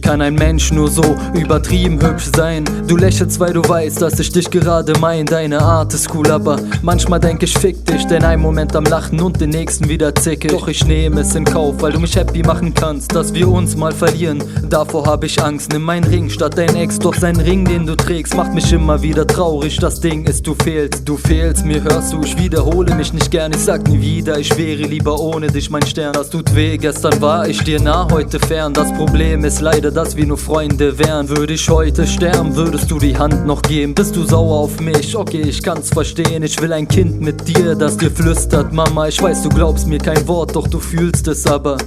kann ein Mensch nur so übertrieben hübsch sein? Du lächelst, weil du weißt, dass ich dich gerade mein. Deine Art ist cool, aber manchmal denk ich fick dich, denn einen Moment am Lachen und den nächsten wieder zicke. Doch ich nehme es in Kauf, weil du mich happy machen kannst, dass wir uns mal verlieren. Davor hab ich Angst, nimm meinen Ring statt dein Ex. Doch sein Ring, den du trägst, macht mich immer wieder traurig. Das Ding ist, du fehlst mir, hörst du, ich wiederhole mich nicht gern. Ich sag nie wieder, ich wäre lieber ohne dich, mein Stern. Das tut weh, gestern war ich dir nah, heute fern. Das Problem ist leider, dass wir nur Freunde wären. Würde ich heute sterben, würdest du die Hand noch geben? Bist du sauer auf mich? Okay, ich kann's verstehen. Ich will ein Kind mit dir, das dir flüstert, Mama. Ich weiß, du glaubst mir kein Wort, doch du fühlst es aber.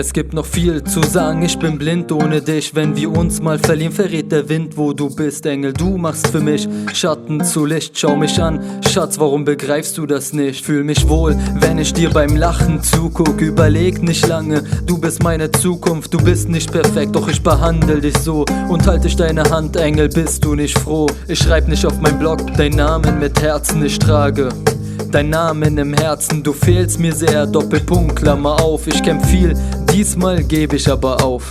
Es gibt noch viel zu sagen, ich bin blind ohne dich. Wenn wir uns mal verlieren, verrät der Wind, wo du bist, Engel. Du machst für mich Schatten zu Licht. Schau mich an, Schatz, warum begreifst du das nicht? Fühl mich wohl, wenn ich dir beim Lachen zuguck. Überleg nicht lange, du bist meine Zukunft. Du bist nicht perfekt, doch ich behandle dich so. Und halt dich deine Hand, Engel, bist du nicht froh? Ich schreib nicht auf mein Blog deinen Namen mit Herzen, ich trage dein Namen im Herzen, du fehlst mir sehr, Doppelpunkt, Klammer auf. Ich kämpf viel, diesmal geb ich aber auf.